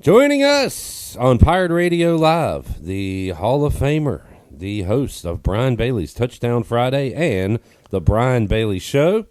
Joining us on Pirate Radio Live, the Hall of Famer, the host of Brian Bailey's Touchdown Friday and the Brian Bailey Show.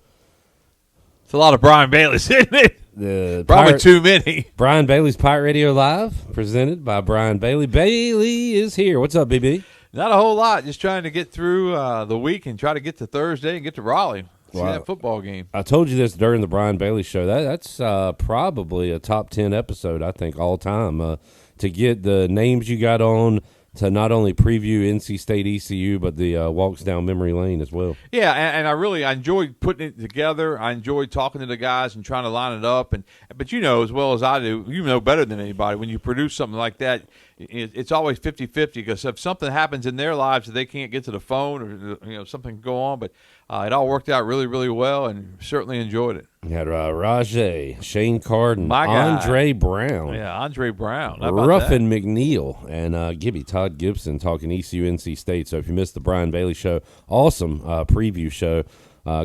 It's a lot of Brian Bailey's, isn't it? Probably too many. Brian Bailey's Pirate Radio Live, presented by Brian Bailey. Bailey is here. What's up, BB? Not a whole lot. Just trying to get through the week and try to get to Thursday and get to Raleigh. See that football game. I told you this during the Brian Bailey Show. That's probably a top 10 episode, I think, all time. To get the names you got on to not only preview NC State ECU, but the walks down memory lane as well. Yeah, and I enjoyed putting it together. I enjoyed talking to the guys and trying to line it up. But you know as well as I do, you know better than anybody, when you produce something like that, it's always 50-50, because if something happens in their lives that they can't get to the phone, or something can go on. But it all worked out really, really well, and certainly enjoyed it. You had Rajay, Shane Carden, My guy. Andre Brown. Yeah, Andre Brown. Ruffin McNeil, and Todd Gibson talking ECU NC State. So if you missed the Brian Bailey Show, awesome preview show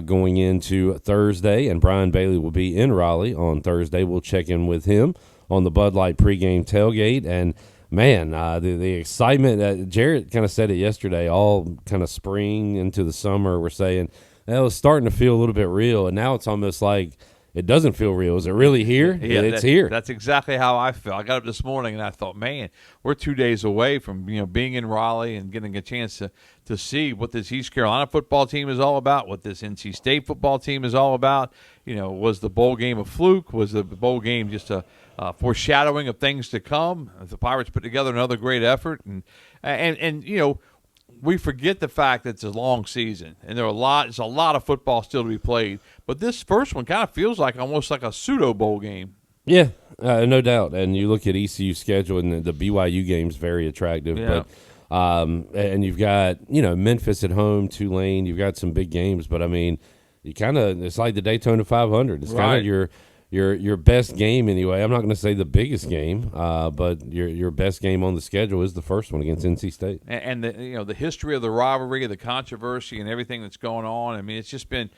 going into Thursday. And Brian Bailey will be in Raleigh on Thursday. We'll check in with him on the Bud Light pregame tailgate. And man, the excitement, Jarrett kind of said it yesterday, all kind of spring into the summer, we're saying, it was starting to feel a little bit real, and now it's almost like it doesn't feel real. Is it really here? Yeah, it's here. That's exactly how I feel. I got up this morning and I thought, man, we're 2 days away from being in Raleigh and getting a chance to see what this East Carolina football team is all about, what this NC State football team is all about. Was the bowl game a fluke? Was the bowl game just a foreshadowing of things to come? The Pirates put together another great effort, and we forget the fact that it's a long season, and there's a lot of football still to be played. But this first one kind of feels like almost like a pseudo bowl game. Yeah, no doubt. And you look at ECU's schedule, and the BYU game's very attractive. Yeah. But and you've got Memphis at home, Tulane. You've got some big games, but I mean, it's like the Daytona 500. It's kind of your best game anyway. I'm not going to say the biggest game, but your best game on the schedule is the first one against NC State. And the history of the rivalry, the controversy, and everything that's going on. I mean, it's just been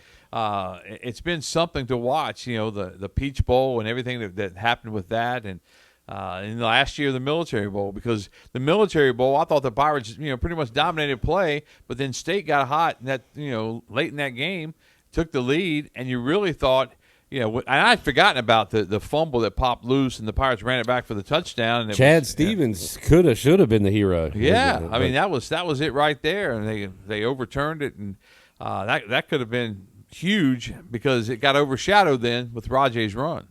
something to watch. The Peach Bowl and everything that happened with that, and in the last year the Military Bowl, because the Military Bowl, I thought the Pirates pretty much dominated play, but then State got hot in that late in that game, took the lead, and you really thought. And I'd forgotten about the fumble that popped loose, and the Pirates ran it back for the touchdown. And Chad Stevens should have been the hero. Yeah, I mean that was it right there, and they overturned it, and that could have been huge because it got overshadowed then with Rajay's run.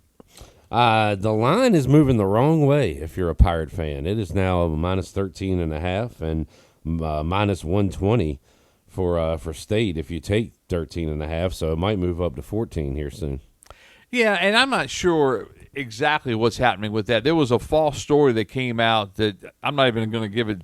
The line is moving the wrong way if you're a Pirate fan. It is now minus 13.5 and minus 120 for State if you take 13.5. So it might move up to 14 here soon. Yeah, and I'm not sure exactly what's happening with that. There was a false story that came out that I'm not even going to give it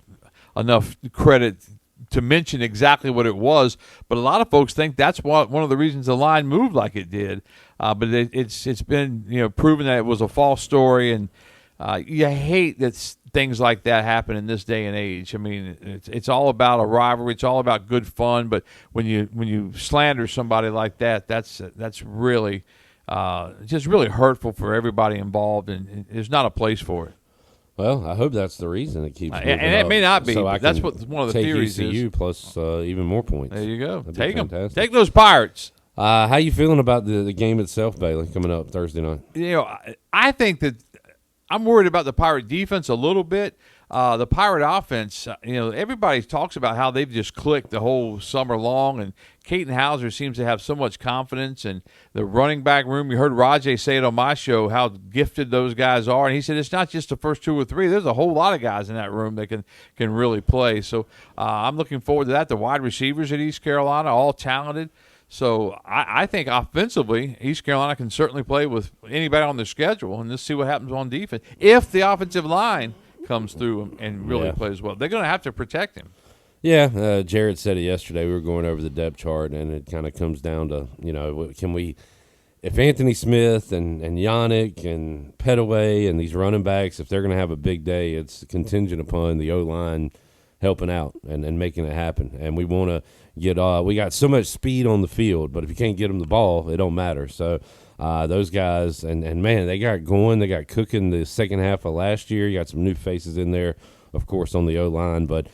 enough credit to mention exactly what it was, but a lot of folks think that's one of the reasons the line moved like it did. But it's been proven that it was a false story, and you hate that things like that happen in this day and age. I mean, it's all about a rivalry. It's all about good fun. But when you slander somebody like that, that's really just really hurtful for everybody involved, and there's not a place for it. Well, I hope that's the reason it keeps moving and it up, may not be, so but that's what one of the theories ECU is. Plus even more points. There you go. That'd Take them. fantastic. Take those Pirates. How you feeling about the game itself, Bailey, coming up Thursday night? I think that I'm worried about the Pirate defense a little bit. The Pirate offense, everybody talks about how they've just clicked the whole summer long, and Caden Hauser seems to have so much confidence. And the running back room, you heard Rajay say it on my show, how gifted those guys are. And he said it's not just the first two or three. There's a whole lot of guys in that room that can really play. So I'm looking forward to that. The wide receivers at East Carolina, all talented. So I think offensively, East Carolina can certainly play with anybody on their schedule, and let's see what happens on defense. If the offensive line comes through and really plays well, they're going to have to protect him. Yeah, Jared said it yesterday. We were going over the depth chart, and it kind of comes down to, can we – if Anthony Smith and Yannick and Petaway and these running backs, if they're going to have a big day, it's contingent upon the O-line helping out and making it happen. And we want to get we got so much speed on the field, but if you can't get them the ball, it don't matter. So those guys, and man, they got going. They got cooking the second half of last year. You got some new faces in there, of course, on the O-line. But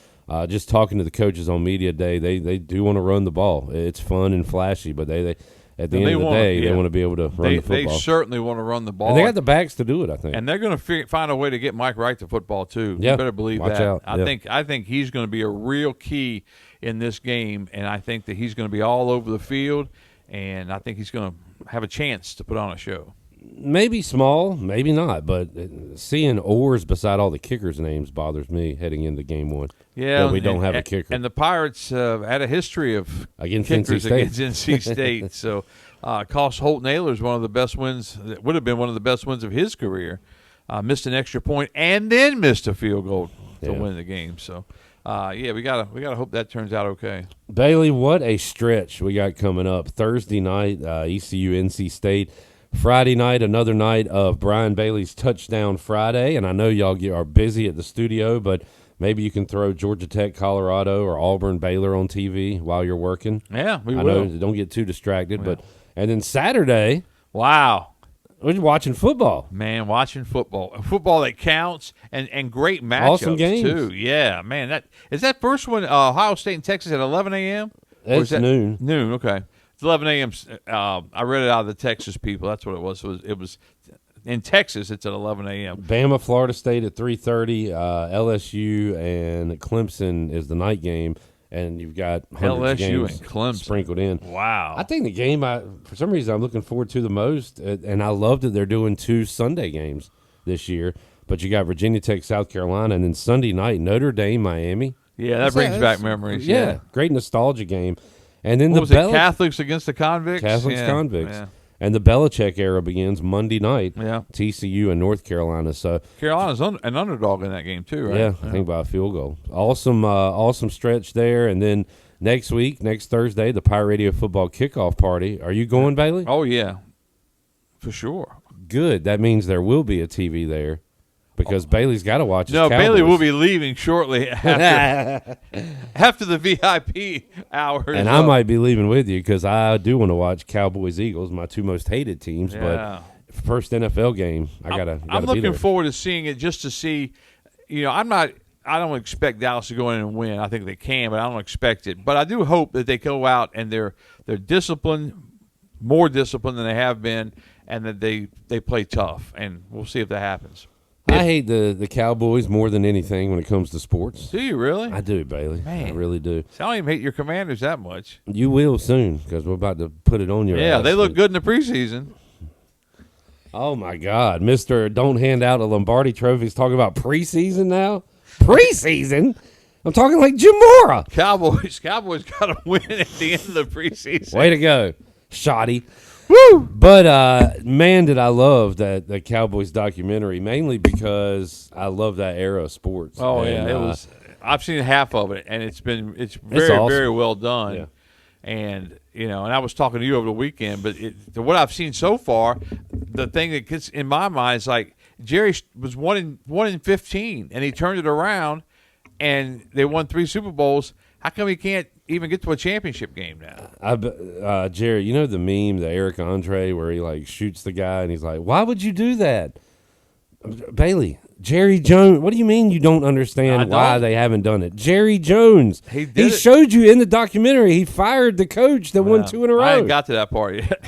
just talking to the coaches on media day, they do want to run the ball. It's fun and flashy, but they at the end of the day, they want to be able to run the football. They certainly want to run the ball. And they got the backs to do it, I think. And they're going to find a way to get Mike Wright to football, too. Yeah. You better believe Watch that. out. I think he's going to be a real key in this game, and I think that he's going to be all over the field, and I think he's going to have a chance to put on a show. Maybe small, maybe not, but seeing oars beside all the kickers' names bothers me heading into game one. Yeah, we don't have a kicker. And the Pirates had a history of against kickers NC State. against NC State. So, cost Holt Naylor's one of the best wins. That would have been one of the best wins of his career. Missed an extra point and then missed a field goal to win the game. So, we gotta hope that turns out okay. Bailey, what a stretch we got coming up. Thursday night, ECU NC State. Friday night, another night of Brian Bailey's Touchdown Friday, and I know y'all are busy at the studio, but maybe you can throw Georgia Tech, Colorado, or Auburn, Baylor on TV while you're working. Yeah, we will. I know, don't get too distracted, but and then Saturday, wow, we're watching football. Man, watching football that counts, and great matchups awesome games too. Yeah, man, that first one, Ohio State and Texas at 11 a.m. It's noon. Noon, okay. 11 a.m. I read it out of the Texas people. That's what it was. It was in Texas. It's at 11 a.m. Bama, Florida State at 3:30. LSU and Clemson is the night game, and you've got hundreds LSU of games and Clemson sprinkled in. Wow! I think the game for some reason I'm looking forward to the most, and I love that they're doing 2 Sunday games this year. But you got Virginia Tech, South Carolina, and then Sunday night Notre Dame, Miami. Yeah, that brings back memories. Yeah, great nostalgia game. And then what was it, Catholics against the Convicts? Convicts. Yeah. And the Belichick era begins Monday night. Yeah. TCU and North Carolina. So Carolina's an underdog in that game too, right? Yeah, I think by a field goal. Awesome stretch there. And then next Thursday, the Pirate Radio football kickoff party. Are you going, Bailey? Oh yeah, for sure. Good. That means there will be a TV there. Because Bailey's got to watch his Cowboys. Bailey will be leaving shortly after the VIP hours. And I might be leaving with you because I do want to watch Cowboys-Eagles, my 2 most hated teams. Yeah. But first NFL game, I'm looking forward to seeing it just to see. I don't expect Dallas to go in and win. I think they can, but I don't expect it. But I do hope that they go out and they're disciplined, more disciplined than they have been, and that they play tough. And we'll see if that happens. I hate the Cowboys more than anything when it comes to sports. Do you really? I do, Bailey. Man. I really do. So I don't even hate your Commanders that much. You will soon because we're about to put it on your ass. Yeah, they look good in the preseason. Oh, my God. Mr. Don't Hand Out a Lombardi Trophy's talking about preseason now? Preseason? I'm talking like Jim Mora. Cowboys got to win at the end of the preseason. Way to go, shoddy. Woo! But, man, did I love the Cowboys documentary, mainly because I love that era of sports. Oh, and, yeah. It was. I've seen half of it, and it's very, awesome. very well done. Yeah. And, and I was talking to you over the weekend, but what I've seen so far, the thing that gets in my mind is like Jerry was 1 in 15, and he turned it around, and they won 3 Super Bowls. How come he can't even get to a championship game now? Jerry, you know the meme, the Eric Andre, where he like shoots the guy and he's like, "Why would you do that?" Bailey, Jerry Jones. What do you mean you don't understand why they haven't done it? Jerry Jones. He showed you in the documentary. He fired the coach that won 2 in a row. I ain't got to that part yet.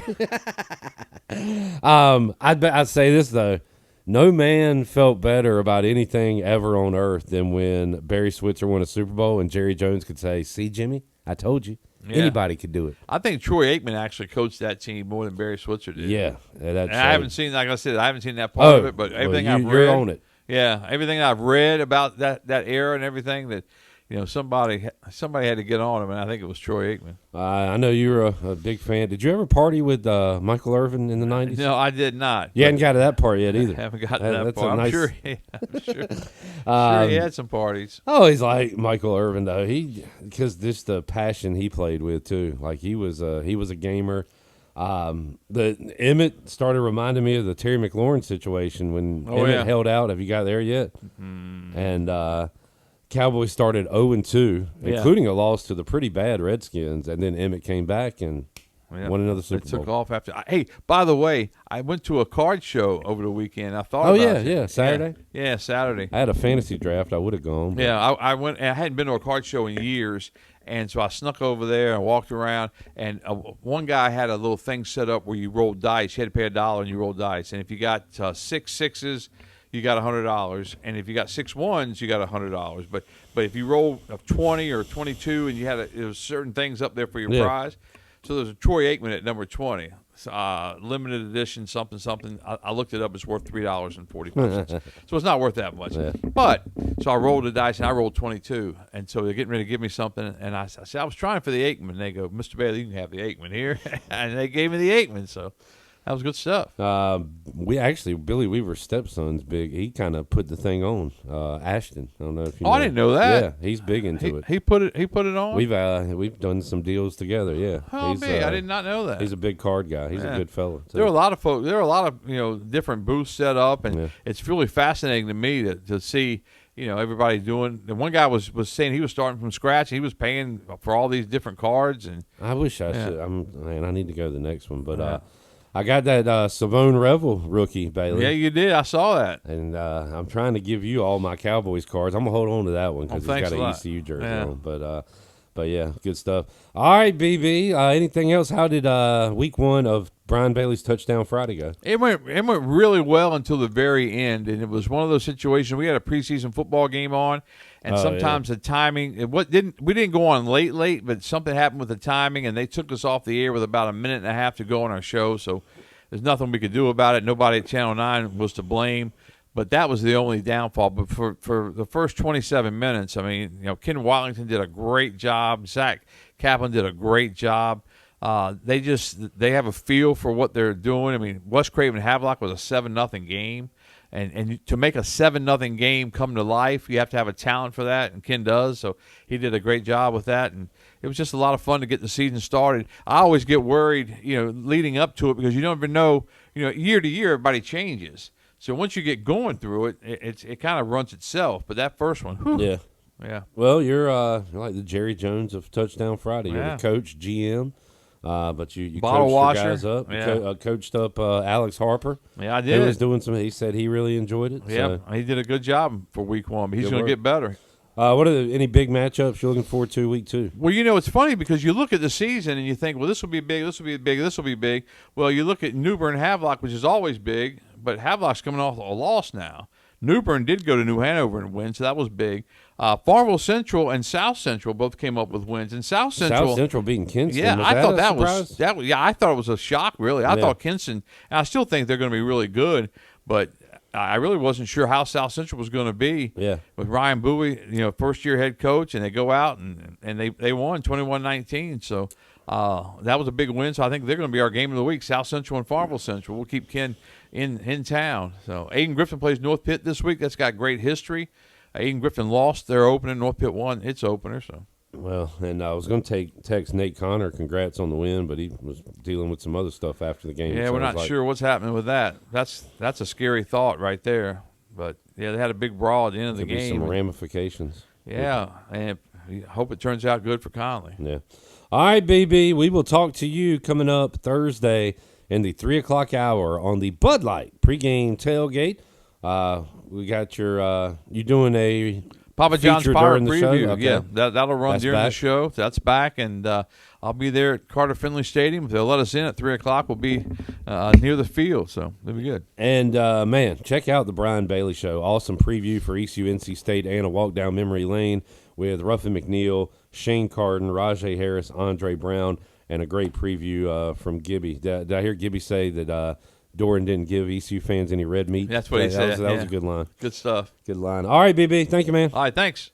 I'd say this though. No man felt better about anything ever on earth than when Barry Switzer won a Super Bowl and Jerry Jones could say, "See, Jimmy, I told you." Yeah. Anybody could do it. I think Troy Aikman actually coached that team more than Barry Switzer did. Yeah. And I haven't seen, like I said, I haven't seen that part of it, but everything I've read. You're on it. Yeah, everything I've read about that era and everything that, somebody had to get on him, and I think it was Troy Aikman. I know you were a big fan. Did you ever party with Michael Irvin in the 90s? No, I did not. You hadn't got to that part yet either. I haven't got to that part. I'm sure he had some parties. Oh, he's like Michael Irvin, though. Because just the passion he played with, too. Like, he was a gamer. The Emmett started reminding me of the Terry McLaurin situation when Emmett held out. Have you got there yet? Mm. And Cowboys started 0-2, Yeah. including a loss to the pretty bad Redskins, and then Emmett came back and won another Super It took Bowl. off after. Hey, by the way, I went to a card show over the weekend. I thought Oh, about yeah, it. Saturday? Yeah, Saturday. I had a fantasy draft. I would have gone. But Yeah, I went. I hadn't been to a card show in years, and so I snuck over there and walked around. And one guy had a little thing set up where you rolled dice. You had to pay $1 and you rolled dice. And if you got 6 sixes, you got $100. And if you got 6 ones, you got $100. But if you roll a 20 or 22, and you had there was certain things up there for your prize. So there's a Troy Aikman at number 20. Limited edition something. I looked it up. It's worth $3.45. So it's not worth that much. Yeah. But so I rolled the dice and I rolled 22, and so they're getting ready to give me something, and I said I was trying for the Aikman. And they go, Mr. Bailey, you can have the Aikman here, and they gave me the Aikman. So that was good stuff. we actually, Billy Weaver's stepson's big. He kind of put the thing on. Ashton. I don't know if you know. I didn't know that. Yeah, he's big into it. He put it on. We've done some deals together. Yeah. Oh, He's, big! I did not know that. He's a big card guy. He's a good fella. Too. There were a lot of folks. There were a lot of different booths set up, and it's really fascinating to me to see everybody doing. And one guy was saying he was starting from scratch. He was paying for all these different cards, and I wish I should. I need to go to the next one, but I got that Savone Revel rookie, Bailey. Yeah, you did. I saw that. And I'm trying to give you all my Cowboys cards. I'm gonna hold on to that one because he's got an ECU jersey on. But yeah, good stuff. All right, BB. Anything else? How did week 1 of Brian Bailey's Touchdown Friday go? It went really well until the very end, and it was one of those situations. We had a preseason football game on, and sometimes the timing. We didn't go on late, but something happened with the timing, and they took us off the air with about a minute and a half to go on our show. So there's nothing we could do about it. Nobody at Channel 9 was to blame. But that was the only downfall. But for the first 27 minutes, I mean, Ken Watlington did a great job. Zach Kaplan did a great job. They have a feel for what they're doing. I mean, West Craven Havelock was a 7-0 game. And to make a 7-0 game come to life, you have to have a talent for that, and Ken does. So he did a great job with that, and it was just a lot of fun to get the season started. I always get worried, leading up to it, because you never know, year to year everybody changes. So once you get going through it, it kind of runs itself. But that first one, whew, yeah. Well, you're like the Jerry Jones of Touchdown Friday. You're the coach, GM. But you Bottle coached washer. your guys up. You coached up Alex Harper. Yeah, I did. He was doing some. He said he really enjoyed it. Yeah, so. he did a good job for week 1. But he's going to get better. What are any big matchups you're looking forward to week 2? Well, it's funny because you look at the season and you think, well, this will be big, this will be big, this will be big. Well, you look at New Bern Havelock, which is always big, but Havelock's coming off a loss now. New Bern did go to New Hanover and win, so that was big. Farmville Central and South Central both came up with wins, and South Central beating Kinston. Yeah, I thought that was that. I thought it was a shock. Really, I thought Kinston. And I still think they're going to be really good, but I really wasn't sure how South Central was going to be. Yeah, with Ryan Bowie, first year head coach, and they go out and they won 21-19. So that was a big win. So I think they're going to be our game of the week. South Central and Farmville Central. We'll keep Ken in town. So Aiden Griffin plays North Pitt this week. That's got great history. Aiden Griffin lost their opener. North Pitt won its opener. So. Well, and I was going to text Nate Connor, congrats on the win, but he was dealing with some other stuff after the game. Yeah, we're not sure what's happening with that. That's a scary thought right there. But, yeah, they had a big brawl at the end of the game. Some ramifications. Yeah, and I hope it turns out good for Conley. Yeah. All right, BB, we will talk to you coming up Thursday in the 3 o'clock hour on the Bud Light pregame tailgate. We got you doing a Papa John's Pirate Preview. Okay. Yeah, that'll run during the show. That's back, and I'll be there at Carter Finley Stadium. If they'll let us in at 3 o'clock, we'll be near the field, so it'll be good. And, man, check out the Brian Bailey Show. Awesome preview for ECU, NC State, and a walk down memory lane with Ruffin McNeil, Shane Carden, Rajay Harris, Andre Brown, and a great preview from Gibby. Did I hear Gibby say that Doran didn't give ECU fans any red meat? That's what he said. That was a good line. Good stuff. Good line. All right, BB. Thank you, man. All right, thanks.